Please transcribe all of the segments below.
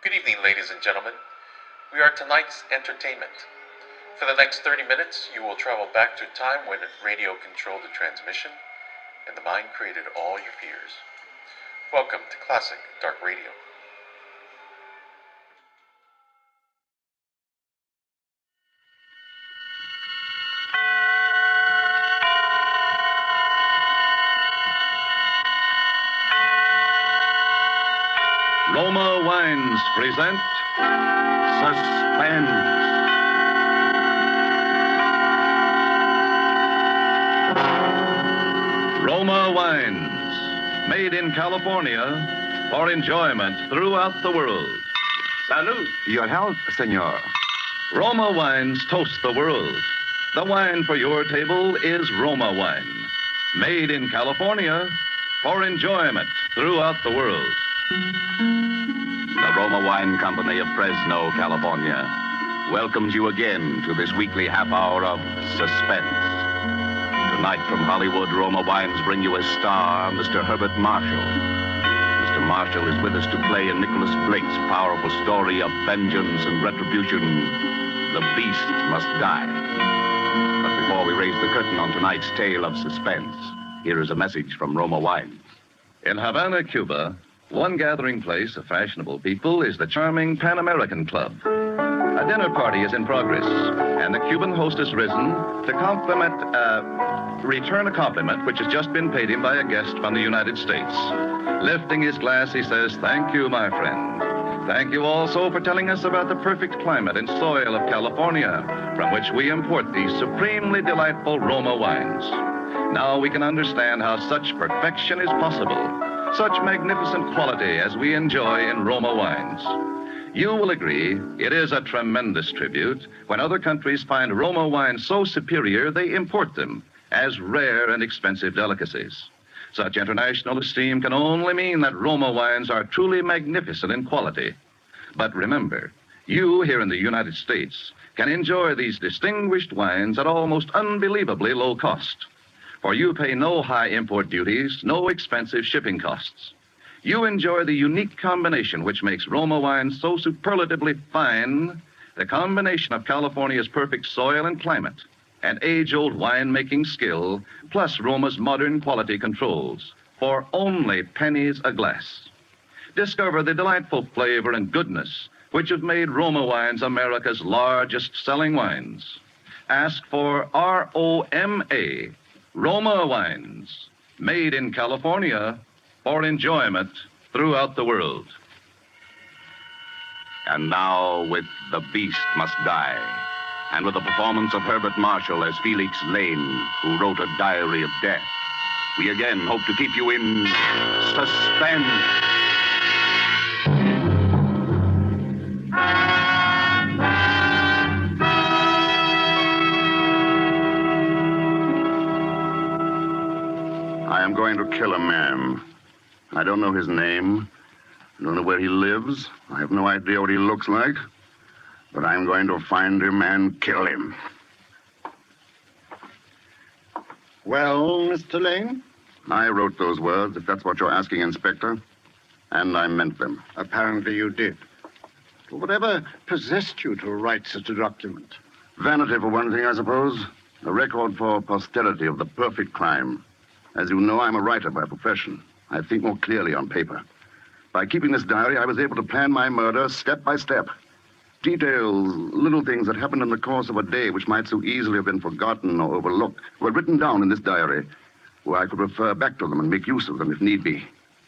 Good evening, ladies and gentlemen. We are tonight's entertainment. For the next 30 minutes, you will travel back to a time when radio controlled the transmission and the mind created all your fears. Welcome to Classic Dark Radio. Roma Wines present Suspense. Roma Wines, made in California for enjoyment throughout the world. Salud. Your health, senor. Roma Wines toast the world. The wine for your table is Roma Wine, made in California for enjoyment throughout the world. The Roma Wine Company of Fresno, California, welcomes you again to this weekly half hour of Suspense. Tonight from Hollywood, Roma Wines bring you a star, Mr. Herbert Marshall. Mr. Marshall is with us to play in Nicholas Blake's powerful story of vengeance and retribution, The Beast Must Die. But before we raise the curtain on tonight's tale of suspense, here is a message from Roma Wines. In Havana, Cuba, one gathering place of fashionable people is the charming Pan American Club. A dinner party is in progress, and the Cuban host has risen to return a compliment which has just been paid him by a guest from the United States. Lifting his glass, he says, "Thank you, my friend. Thank you also for telling us about the perfect climate and soil of California, from which we import these supremely delightful Roma wines. Now we can understand how such perfection is possible. Such magnificent quality as we enjoy in Roma wines. You will agree it is a tremendous tribute when other countries find Roma wines so superior they import them as rare and expensive delicacies. Such international esteem can only mean that Roma wines are truly magnificent in quality. But remember, you here in the United States can enjoy these distinguished wines at almost unbelievably low cost. For you pay no high import duties, no expensive shipping costs. You enjoy the unique combination which makes Roma wine so superlatively fine, the combination of California's perfect soil and climate, and age-old wine-making skill, plus Roma's modern quality controls, for only pennies a glass. Discover the delightful flavor and goodness which have made Roma wines America's largest-selling wines. Ask for R-O-M-A, Roma Wines, made in California for enjoyment throughout the world. And now, with The Beast Must Die, and with the performance of Herbert Marshall as Felix Lane, who wrote a diary of death, we again hope to keep you in suspense. I am going to kill a man. I don't know his name. I don't know where he lives. I have no idea what he looks like. But I'm going to find him and kill him. Well, Mr. Lane? I wrote those words, if that's what you're asking, Inspector. And I meant them. Apparently you did. Whatever possessed you to write such a document? Vanity, for one thing, I suppose. A record for posterity of the perfect crime. As you know, I'm a writer by profession. I think more clearly on paper. By keeping this diary, I was able to plan my murder step by step. Details, little things that happened in the course of a day which might so easily have been forgotten or overlooked, were written down in this diary, where I could refer back to them and make use of them if need be.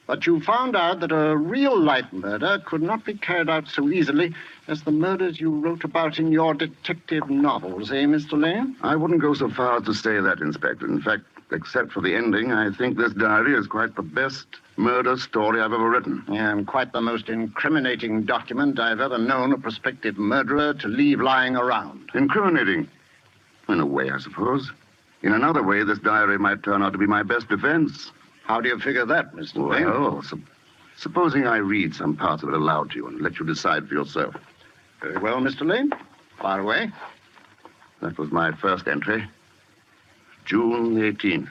But you found out that a real-life murder could not be carried out so easily as the murders you wrote about in your detective novels, eh, Mr. Lane? I wouldn't go so far as to say that, Inspector. In fact, except for the ending, I think this diary is quite the best murder story I've ever written. Yeah, and quite the most incriminating document I've ever known a prospective murderer to leave lying around. Incriminating? In a way, I suppose. In another way, this diary might turn out to be my best defense. How do you figure that, Mr. Lane? Well, supposing I read some parts of it aloud to you and let you decide for yourself. Very well, Mr. Lane. Fire away. That was my first entry. June 18th.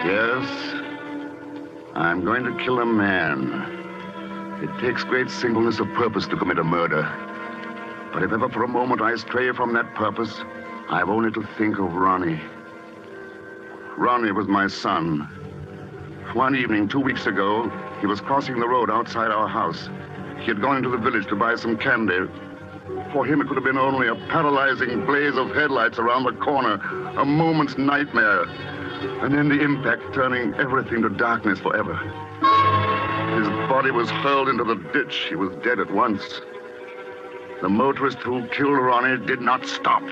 Yes, I'm going to kill a man. It takes great singleness of purpose to commit a murder. But if ever for a moment I stray from that purpose, I've only to think of Ronnie. Ronnie was my son. One evening, 2 weeks ago, he was crossing the road outside our house. He had gone into the village to buy some candy. For him, it could have been only a paralyzing blaze of headlights around the corner, a moment's nightmare, and then the impact turning everything to darkness forever. His body was hurled into the ditch. He was dead at once. The motorist who killed Ronnie did not stop.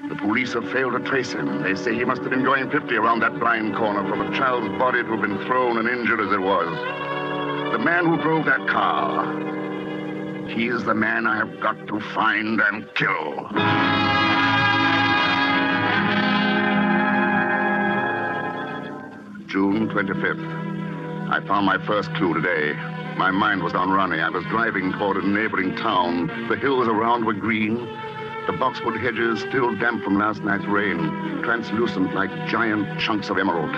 The police have failed to trace him. They say he must have been going 50 around that blind corner from a child's body to have been thrown and injured as it was. The man who drove that car, he is the man I have got to find and kill. June 25th. I found my first clue today. My mind was on Ronnie. I was driving toward a neighboring town. The hills around were green. The boxwood hedges, still damp from last night's rain, translucent like giant chunks of emerald.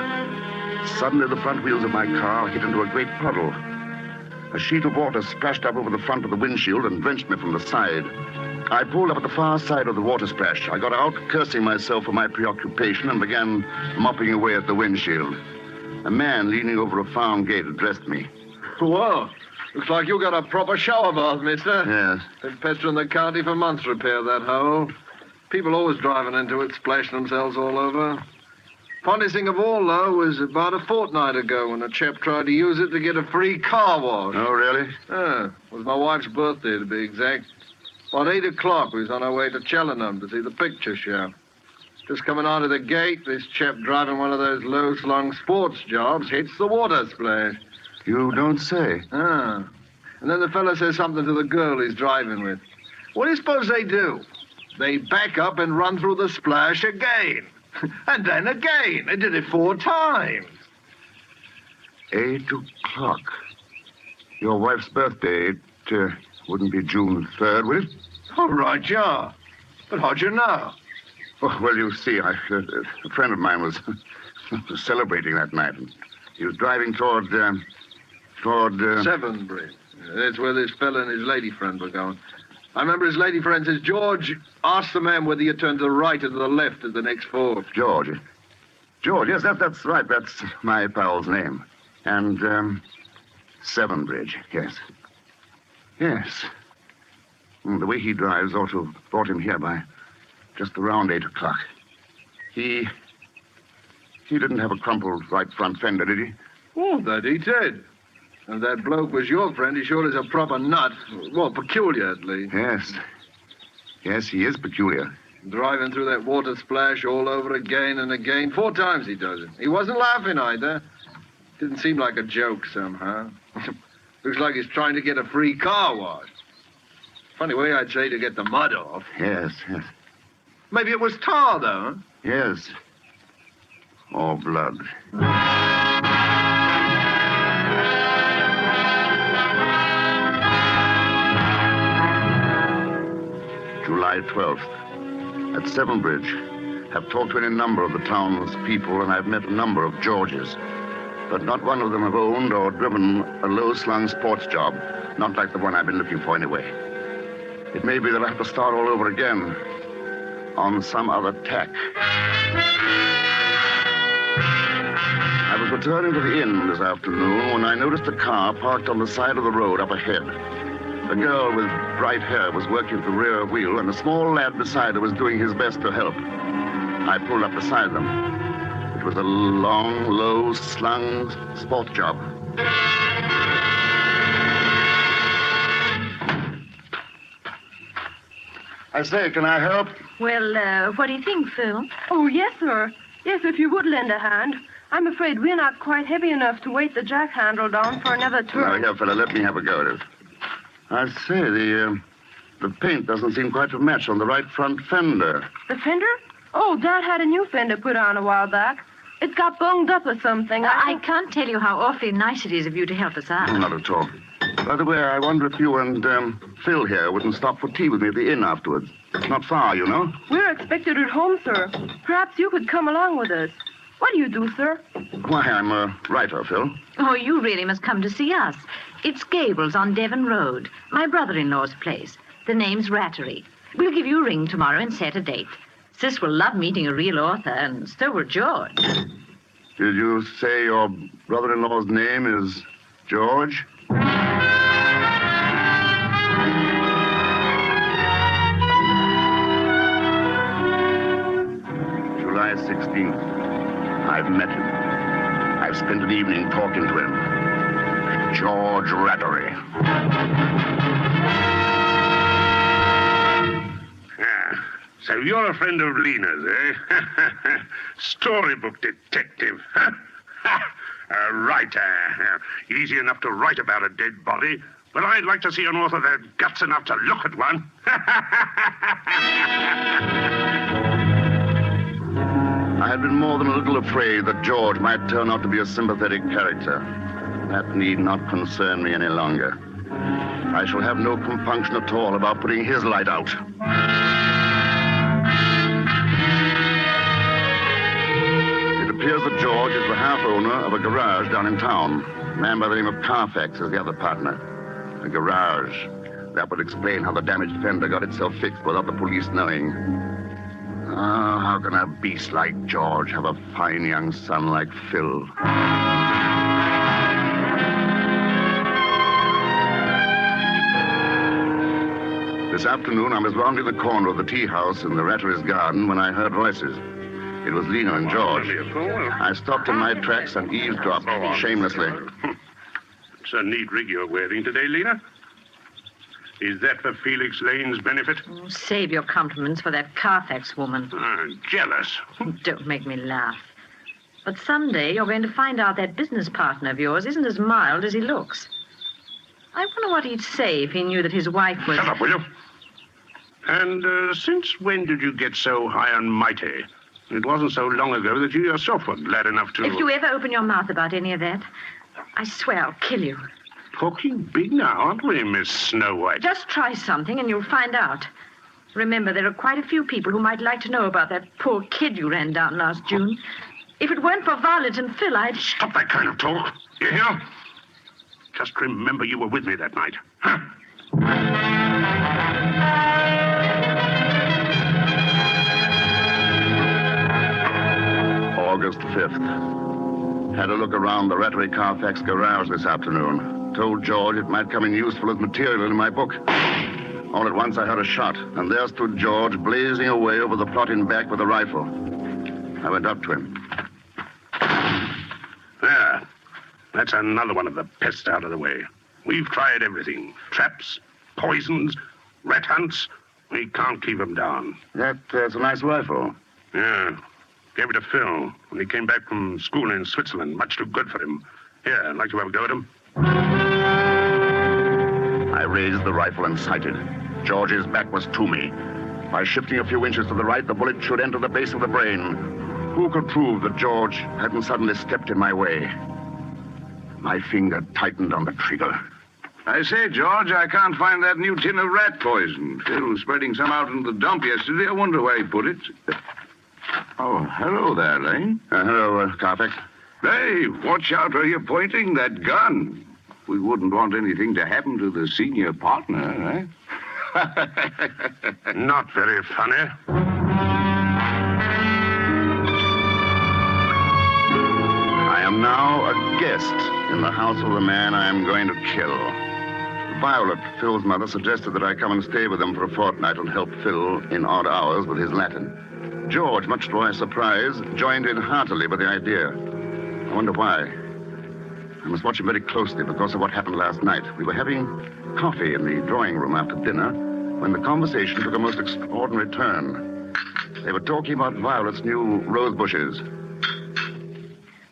Suddenly, the front wheels of my car hit into a great puddle. A sheet of water splashed up over the front of the windshield and drenched me from the side. I pulled up at the far side of the water splash. I got out, cursing myself for my preoccupation, and began mopping away at the windshield. A man leaning over a farm gate addressed me. Whoa. Looks like you got a proper shower bath, mister. Yes. Been pestering the county for months to repair that hole. People always driving into it, splashing themselves all over. Funniest thing of all, though, was about a fortnight ago when a chap tried to use it to get a free car wash. Oh, really? Yeah. It was my wife's birthday, to be exact. About 8 o'clock, we was on our way to Cheltenham to see the picture show. Just coming out of the gate, this chap driving one of those low-slung sports jobs hits the water splash. You don't say. Ah. And then the fella says something to the girl he's driving with. What do you suppose they do? They back up and run through the splash again. And then again. They did it 4 times. 8 o'clock. Your wife's birthday, it wouldn't be June 3rd, would it? All right, yeah. But how'd you know? Oh, well, you see, a friend of mine was celebrating that night. He was driving toward Severn Bridge. That's where this fella and his lady friend were going. I remember his lady friend says, George, ask the man whether you turn to the right or to the left at the next fork. George, yes, that's right. That's my pal's name. And, Severn Bridge, yes. Yes. The way he drives ought to have brought him here by just around 8 o'clock. He didn't have a crumpled right front fender, did he? Oh, that he did. And that bloke was your friend. He sure is a proper nut. Well, peculiar, at least. Yes. Yes, he is peculiar. Driving through that water splash all over again and again. 4 times he does it. He wasn't laughing either. Didn't seem like a joke somehow. Looks like he's trying to get a free car wash. Funny way, I'd say, to get the mud off. Yes, yes. Maybe it was tar, though, huh? Yes. Or blood. July 12th. At Severn Bridge. I've talked to any number of the town's people, and I've met a number of Georges. But not one of them have owned or driven a low-slung sports job. Not like the one I've been looking for anyway. It may be that I have to start all over again. On some other tack. I was returning to the inn this afternoon when I noticed a car parked on the side of the road up ahead. A girl with bright hair was working the rear wheel, and a small lad beside her was doing his best to help. I pulled up beside them. It was a long, low-slung sport job. I say, can I help? Well, what do you think, Phil? Oh, yes, sir. Yes, if you would lend a hand. I'm afraid we're not quite heavy enough to weight the jack handle down for another Now, turn. here, fella, let me have a go at it. I say, the paint doesn't seem quite to match on the right front fender. The fender? Oh, Dad had a new fender put on a while back. It's got bunged up or something. I can't tell you how awfully nice it is of you to help us out. Not at all. By the way, I wonder if you and Phil here wouldn't stop for tea with me at the inn afterwards. It's not far, you know. We're expected at home, sir. Perhaps you could come along with us. What do you do, sir? Why, I'm a writer, Phil. Oh, you really must come to see us. It's Gables on Devon Road, my brother-in-law's place. The name's Rattery. We'll give you a ring tomorrow and set a date. Sis will love meeting a real author, and so will George. Did you say your brother-in-law's name is George? July 16th. I've met him. I've spent an evening talking to him. George Rattery. So you're a friend of Lena's, eh? Storybook detective. A writer. Easy enough to write about a dead body, but I'd like to see an author that had guts enough to look at one. I had been more than a little afraid that George might turn out to be a sympathetic character. That need not concern me any longer. I shall have no compunction at all about putting his light out. It appears that George is the half owner of a garage down in town. A man by the name of Carfax is the other partner. A garage. That would explain how the damaged fender got itself fixed without the police knowing. Oh, how can a beast like George have a fine young son like Phil? This afternoon, I was rounding the corner of the tea house in the Rattery's garden when I heard voices. It was Lena and George. I stopped in my tracks and eavesdropped shamelessly. It's a neat rig you're wearing today, Lena. Is that for Felix Lane's benefit? Oh, save your compliments for that Carfax woman. Jealous. Don't make me laugh. But someday you're going to find out that business partner of yours isn't as mild as he looks. I wonder what he'd say if he knew that his wife was... Shut up, will you? And since when did you get so high and mighty? It wasn't so long ago that you yourself were glad enough to... If you ever open your mouth about any of that, I swear I'll kill you. Talking big now, aren't we, Miss Snow White? Just try something and you'll find out. Remember, there are quite a few people who might like to know about that poor kid you ran down last June. If it weren't for Violet and Phil, I'd... Stop that kind of talk. You hear? Just remember you were with me that night. Huh? August 5th. Had a look around the Rattery Carfax garage this afternoon. Told George it might come in useful as material in my book. All at once I heard a shot, and there stood George blazing away over the plot in back with a rifle. I went up to him. There. That's another one of the pests out of the way. We've tried everything. Traps, poisons, rat hunts. We can't keep them down. That's a nice rifle. Yeah. Gave it to Phil when he came back from school in Switzerland. Much too good for him. Here, I'd like to have a go at him. I raised the rifle and sighted. George's back was to me. By shifting a few inches to the right, the bullet should enter the base of the brain. Who could prove that George hadn't suddenly stepped in my way? My finger tightened on the trigger. I say, George, I can't find that new tin of rat poison. Phil was spreading some out in the dump yesterday. I wonder where he put it. Oh, hello there, Lane. Hello, Carfax. Hey, watch out where you're pointing that gun. We wouldn't want anything to happen to the senior partner, eh? Not very funny. I am now a guest in the house of the man I am going to kill. Violet, Phil's mother, suggested that I come and stay with them for a fortnight and help Phil in odd hours with his Latin. George, much to my surprise, joined in heartily with the idea. I wonder why. I must watch him very closely because of what happened last night. We were having coffee in the drawing room after dinner when the conversation took a most extraordinary turn. They were talking about Violet's new rose bushes.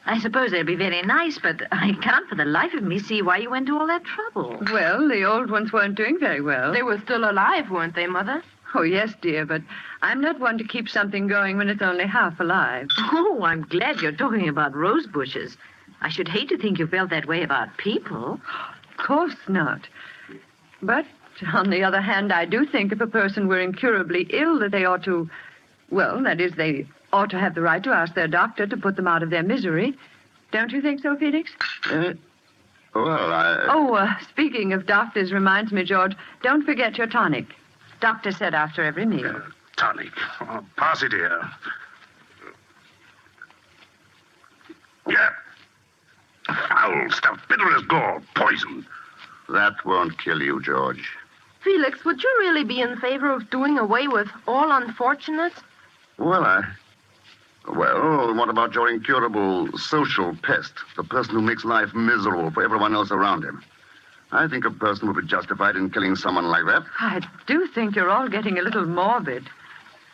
I suppose they'll be very nice, but I can't for the life of me see why you went to all that trouble. Well, the old ones weren't doing very well. They were still alive, weren't they, Mother? Oh, yes, dear, but I'm not one to keep something going when it's only half alive. Oh, I'm glad you're talking about rose bushes. I should hate to think you felt that way about people. Of course not. But, on the other hand, I do think if a person were incurably ill that they ought to... Well, that is, they ought to have the right to ask their doctor to put them out of their misery. Don't you think so, Felix? Speaking of doctors reminds me, George, don't forget your tonic. Doctor said after every meal. Tonic. Oh, pass it here. Yeah. Foul stuff, bitter as gall, poison. That won't kill you, George. Felix, would you really be in favor of doing away with all unfortunates? Well, what about your incurable social pest? The person who makes life miserable for everyone else around him. I think a person would be justified in killing someone like that. I do think you're all getting a little morbid.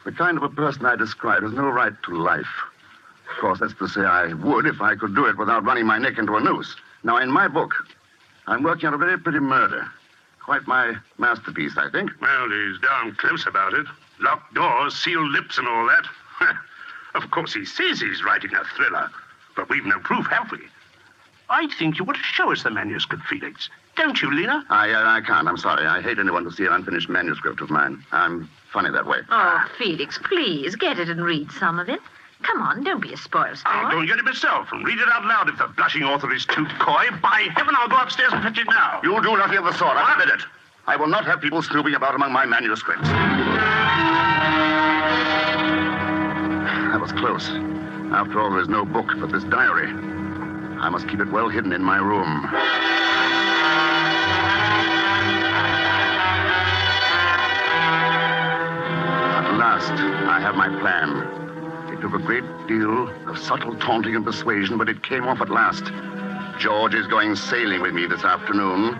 The kind of a person I describe has no right to life. Of course, that's to say I would if I could do it without running my neck into a noose. Now, in my book, I'm working on a very pretty murder. Quite my masterpiece, I think. Well, he's darn close about it. Locked doors, sealed lips, and all that. Of course, he says he's writing a thriller, but we've no proof, have we? I think you ought to show us the manuscript, Felix. Don't you, Lena? I can't. I'm sorry. I hate anyone to see an unfinished manuscript of mine. I'm funny that way. Oh, Felix, please, get it and read some of it. Come on, don't be a spoil sport. I'll go and get it myself and read it out loud if the blushing author is too coy. By heaven, I'll go upstairs and fetch it now. You'll do nothing of the sort. I forbid it. I will not have people snooping about among my manuscripts. That was close. After all, there is no book but this diary. I must keep it well hidden in my room. At last, I have my plan. It took a great deal of subtle taunting and persuasion, but it came off at last. George is going sailing with me this afternoon,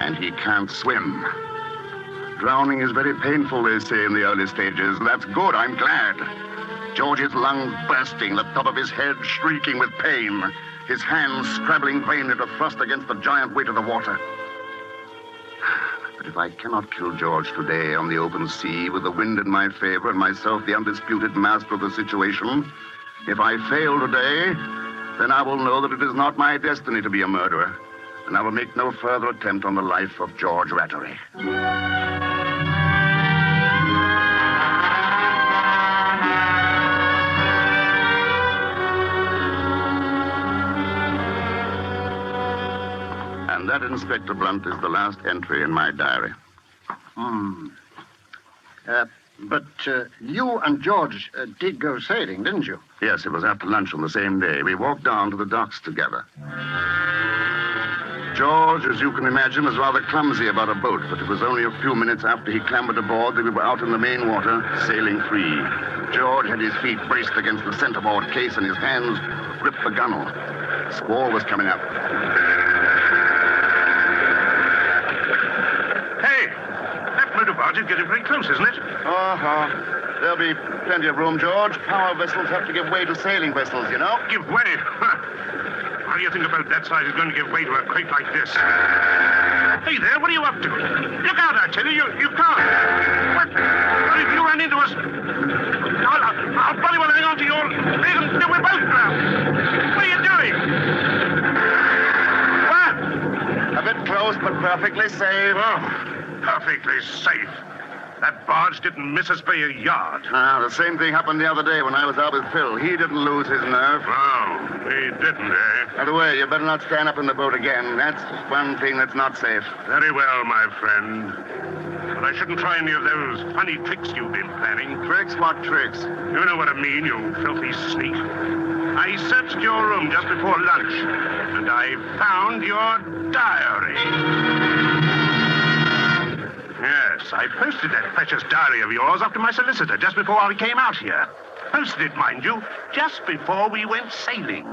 and he can't swim. Drowning is very painful, they say, in the early stages. That's good, I'm glad. George's lungs bursting, the top of his head shrieking with pain, his hands scrabbling vainly to thrust against the giant weight of the water. But if I cannot kill George today on the open sea, with the wind in my favor and myself the undisputed master of the situation, if I fail today, then I will know that it is not my destiny to be a murderer, and I will make no further attempt on the life of George Rattery. And that, Inspector Blunt, is the last entry in my diary. But you and George did go sailing, didn't you? Yes, it was after lunch on the same day. We walked down to the docks together. George, as you can imagine, was rather clumsy about a boat, but it was only a few minutes after he clambered aboard that we were out in the main water, sailing free. George had his feet braced against the centerboard case and his hands gripped the gunwale. A squall was coming up. Motor barge is getting very close, isn't it? There'll be plenty of room, George. Power vessels have to give way to sailing vessels, you know. Give way? How do you think about that size is going to give way to a crate like this? Hey there, what are you up to? Look out, I tell you, you can't. What if you run into us? I'll bloody well hang on to your leg and we're both drowned. What are you doing? What? A bit close, but perfectly safe. Oh. Perfectly safe. That barge didn't miss us by a yard. The same thing happened the other day when I was out with Phil. He didn't lose his nerve. Oh, he didn't, eh? By the way, you better not stand up in the boat again. That's one thing that's not safe. Very well, my friend. But I shouldn't try any of those funny tricks you've been planning. Tricks? What tricks? You know what I mean, you filthy sneak. I searched your room just before lunch, and I found your diary. Yes, I posted that precious diary of yours up to my solicitor just before I came out here. Posted it, mind you, just before we went sailing.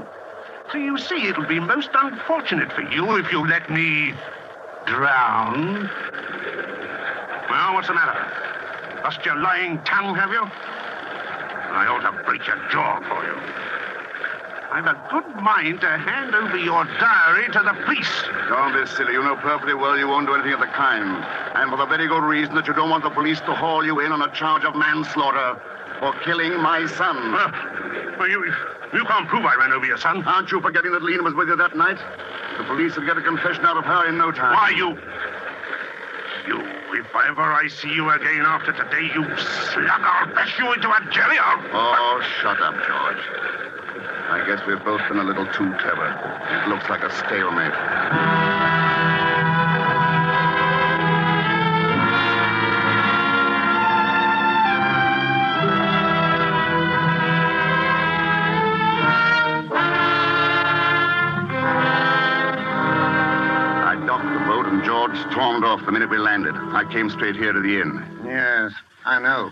So you see, it'll be most unfortunate for you if you let me drown. Well, what's the matter? Lost your lying tongue, have you? I ought to break your jaw for you. I've a good mind to hand over your diary to the police. Don't be silly. You know perfectly well you won't do anything of the kind. And for the very good reason that you don't want the police to haul you in on a charge of manslaughter for killing my son. Well, you can't prove I ran over your son. Aren't you forgetting that Lena was with you that night? The police will get a confession out of her in no time. Why, you If ever I see you again after today, you slug, I'll bash you into a jelly. Oh, shut up, George. I guess we've both been a little too clever. It looks like a stalemate. I docked the boat and George stormed off the minute we landed. I came straight here to the inn. Yes, I know.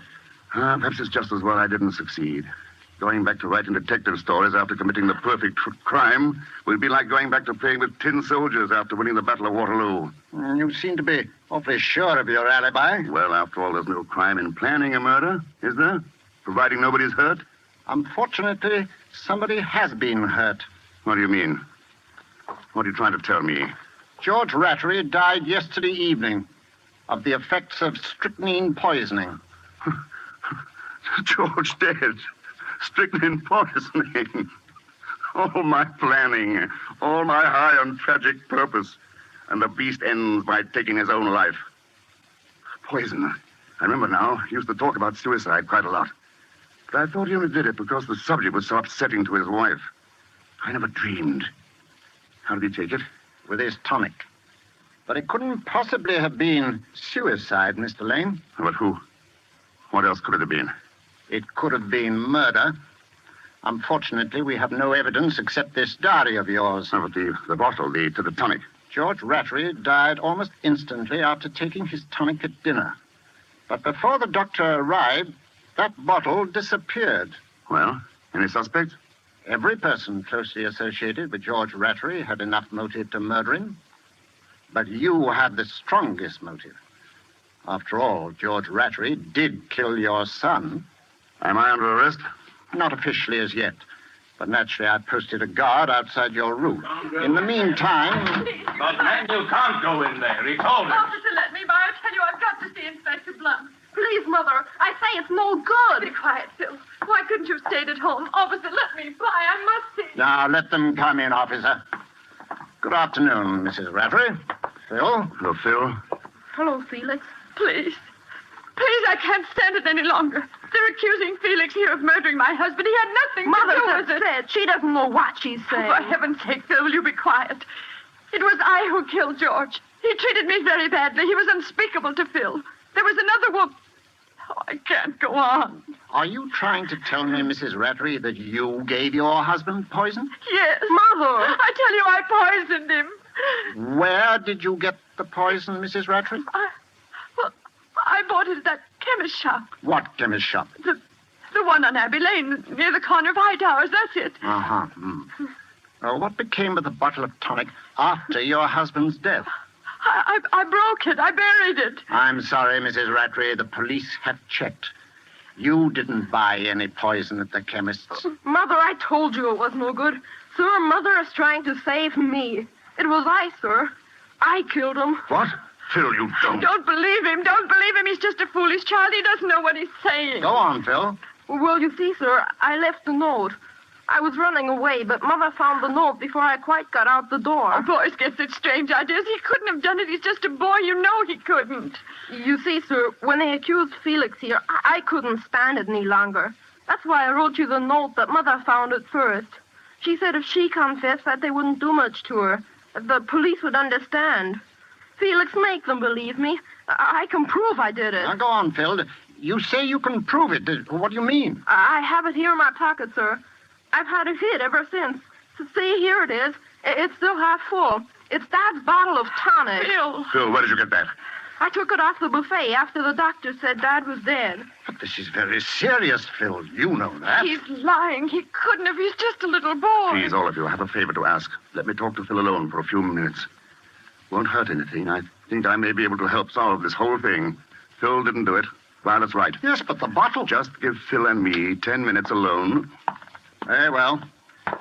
Perhaps it's just as well I didn't succeed. Going back to writing detective stories after committing the perfect crime will be like going back to playing with tin soldiers after winning the Battle of Waterloo. You seem to be awfully sure of your alibi. Well, after all, there's no crime in planning a murder, is there? Providing nobody's hurt? Unfortunately, somebody has been hurt. What do you mean? What are you trying to tell me? George Rattery died yesterday evening of the effects of strychnine poisoning. George dead. Strychnine poisoning. All my planning, all my high and tragic purpose, and the beast ends by taking his own life. Poison. I remember now. He used to talk about suicide quite a lot. But I thought he only did it because the subject was so upsetting to his wife. I never dreamed. How did he take it? With his tonic. But it couldn't possibly have been suicide, Mr. Lane. But who? What else could it have been? It could have been murder. Unfortunately, we have no evidence except this diary of yours. Oh, but the bottle, the tonic. George Rattery died almost instantly after taking his tonic at dinner. But before the doctor arrived, that bottle disappeared. Well, any suspects? Every person closely associated with George Rattery had enough motive to murder him. But you had the strongest motive. After all, George Rattery did kill your son. Am I under arrest? Not officially as yet. But naturally, I posted a guard outside your room. In the meantime... But, man, you can't go in there. He told us. Officer, let me by. I tell you, I've got to see Inspector Blunt. Please, Mother. I say it's no good. Be quiet, Phil. Why couldn't you have stayed at home? Officer, let me by. I must see. Now, let them come in, officer. Good afternoon, Mrs. Rattery. Phil? Hello, Phil. Hello, Felix. Please. Please, I can't stand it any longer. They're accusing Felix here of murdering my husband. He had nothing to do with it. Said she doesn't know what she's saying. For heaven's sake, Phil, will you be quiet? It was I who killed George. He treated me very badly. He was unspeakable to Phil. There was another woman. Oh, I can't go on. Are you trying to tell me, Mrs. Rattery, that you gave your husband poison? Yes. Mother. I tell you, I poisoned him. Where did you get the poison, Mrs. Rattery? I bought it at that chemist shop. What chemist shop? The one on Abbey Lane, near the corner of High Towers. That's it. Uh-huh. What became of the bottle of tonic after your husband's death? I broke it. I buried it. I'm sorry, Mrs. Rattery. The police have checked. You didn't buy any poison at the chemist's. Mother, I told you it was no good. Sir, Mother is trying to save me. It was I, sir. I killed him. What? Phil, you don't. Don't believe him. Don't believe him. He's just a foolish child. He doesn't know what he's saying. Go on, Phil. Well, you see, sir, I left a note. I was running away, but Mother found the note before I quite got out the door. Oh, boys get such strange ideas. He couldn't have done it. He's just a boy. You know he couldn't. You see, sir, when they accused Felix here, I couldn't stand it any longer. That's why I wrote you the note that Mother found at first. She said if she confessed that they wouldn't do much to her. The police would understand. Felix, make them believe me. I can prove I did it. Now, go on, Phil. You say you can prove it. What do you mean? I have it here in my pocket, sir. I've had it hid ever since. So see, here it is. It's still half full. It's Dad's bottle of tonic. Phil, where did you get that? I took it off the buffet after the doctor said Dad was dead. But this is very serious, Phil. You know that. He's lying. He couldn't have. He's just a little boy. Please, all of you, I have a favor to ask. Let me talk to Phil alone for a few minutes. Won't hurt anything. I think I may be able to help solve this whole thing. Phil didn't do it. Violet's right. Yes, but the bottle... Just give Phil and me 10 minutes alone. Very well.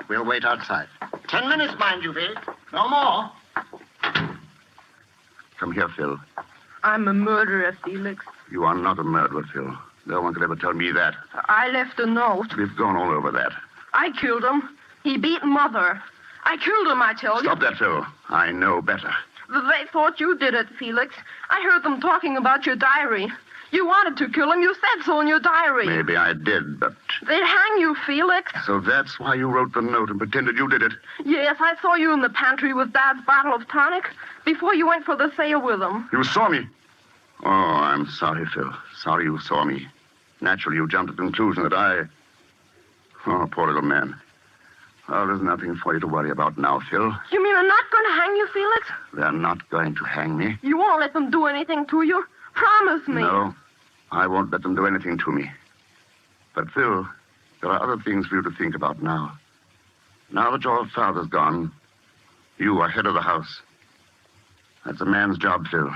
We'll wait outside. 10 minutes, mind you, Phil. No more. Come here, Phil. I'm a murderer, Felix. You are not a murderer, Phil. No one could ever tell me that. I left a note. We've gone all over that. I killed him. He beat Mother. I killed him, I tell you. Stop that, Phil. I know better. They thought you did it, Felix. I heard them talking about your diary. You wanted to kill him. You said so in your diary. Maybe I did, but... They'd hang you, Felix. So that's why you wrote the note and pretended you did it? Yes, I saw you in the pantry with Dad's bottle of tonic before you went for the sale with him. You saw me? Oh, I'm sorry, Phil. Sorry you saw me. Naturally, you jumped to the conclusion that I... Oh, poor little man. Oh, there's nothing for you to worry about now, Phil. You mean they're not going to hang you, Felix? They're not going to hang me. You won't let them do anything to you? Promise me. No, I won't let them do anything to me. But, Phil, there are other things for you to think about now. Now that your father's gone, you are head of the house. That's a man's job, Phil.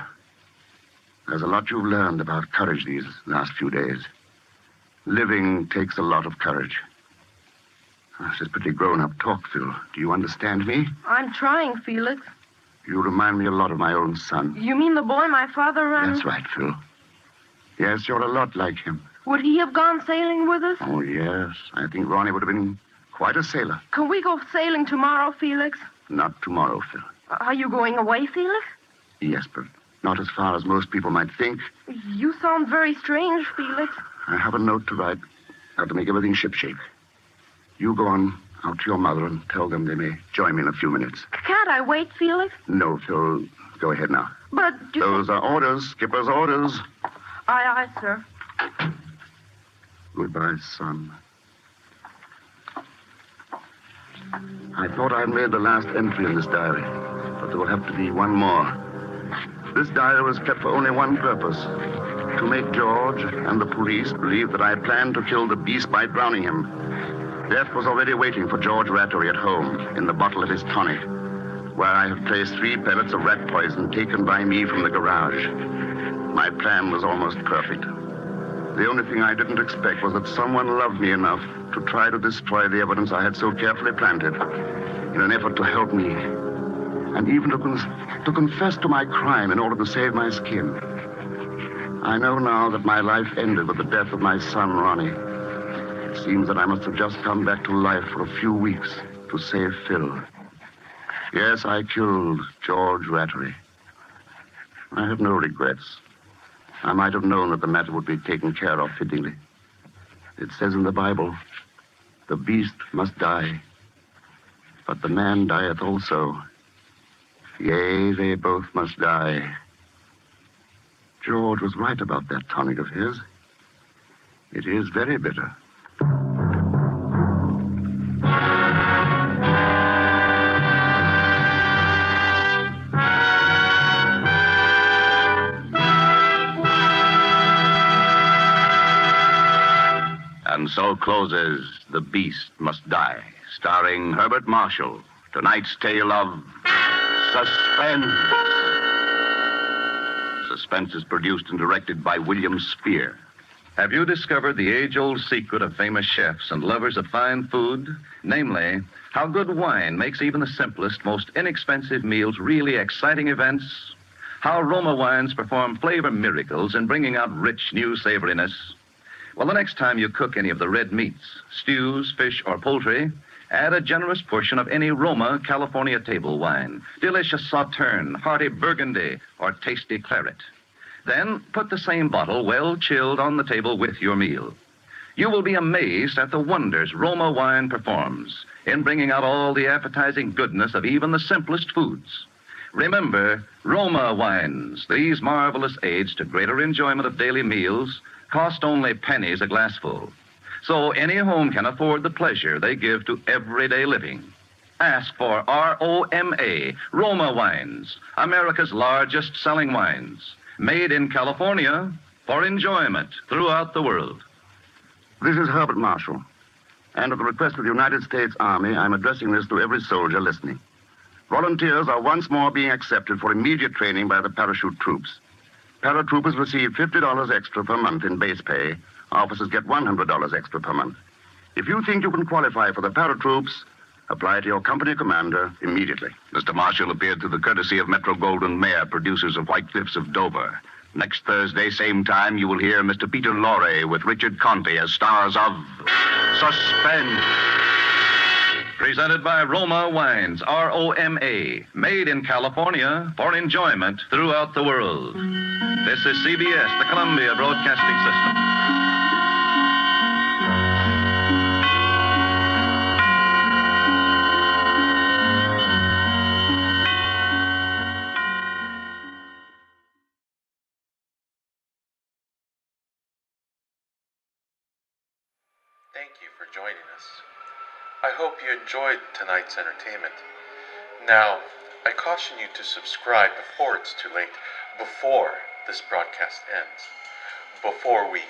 There's a lot you've learned about courage these last few days. Living takes a lot of courage. This is pretty grown-up talk, Phil. Do you understand me? I'm trying, Felix. You remind me a lot of my own son. You mean the boy my father ran? That's right, Phil. Yes, you're a lot like him. Would he have gone sailing with us? Oh, yes. I think Ronnie would have been quite a sailor. Can we go sailing tomorrow, Felix? Not tomorrow, Phil. Are you going away, Felix? Yes, but not as far as most people might think. You sound very strange, Felix. I have a note to write. How to make everything shipshape. You go on out to your mother and tell them they may join me in a few minutes. Can't I wait, Felix? No, Phil. Go ahead now. But... Those are orders. Skipper's orders. Aye, sir. Goodbye, son. I thought I'd made the last entry in this diary, but there will have to be one more. This diary was kept for only one purpose. To make George and the police believe that I planned to kill the beast by drowning him. Death was already waiting for George Rattery at home in the bottle of his tonic, where I have placed 3 pellets of rat poison taken by me from the garage. My plan was almost perfect. The only thing I didn't expect was that someone loved me enough to try to destroy the evidence I had so carefully planted in an effort to help me, and even to confess to my crime in order to save my skin. I know now that my life ended with the death of my son, Ronnie. It seems that I must have just come back to life for a few weeks to save Phil. Yes, I killed George Rattery. I have no regrets. I might have known that the matter would be taken care of fittingly. It says in the Bible, the beast must die, but the man dieth also. Yea, they both must die. George was right about that tonic of his. It is very bitter. And so closes The Beast Must Die, starring Herbert Marshall. Tonight's tale of Suspense. Suspense is produced and directed by William Spear. Have you discovered the age-old secret of famous chefs and lovers of fine food? Namely, how good wine makes even the simplest, most inexpensive meals really exciting events? How Roma wines perform flavor miracles in bringing out rich, new savoriness? Well, the next time you cook any of the red meats, stews, fish, or poultry, add a generous portion of any Roma California table wine, delicious Sauterne, hearty Burgundy, or tasty claret. Then put the same bottle well chilled on the table with your meal. You will be amazed at the wonders Roma wine performs in bringing out all the appetizing goodness of even the simplest foods. Remember, Roma wines, these marvelous aids to greater enjoyment of daily meals, cost only pennies a glassful. So any home can afford the pleasure they give to everyday living. Ask for ROMA, Roma wines, America's largest selling wines, made in California for enjoyment throughout the world. This is Herbert Marshall. And at the request of the United States Army, I'm addressing this to every soldier listening. Volunteers are once more being accepted for immediate training by the parachute troops. Paratroopers receive $50 extra per month in base pay. Officers get $100 extra per month. If you think you can qualify for the paratroops, apply to your company commander immediately. Mr. Marshall appeared through the courtesy of Metro Goldwyn Mayer, producers of White Cliffs of Dover. Next Thursday, same time, you will hear Mr. Peter Lorre with Richard Conte as stars of Suspense. Presented by Roma Wines, R-O-M-A, made in California for enjoyment throughout the world. This is CBS, the Columbia Broadcasting System. Thank you for joining us. I hope you enjoyed tonight's entertainment. Now, I caution you to subscribe before it's too late, before this broadcast ends, before we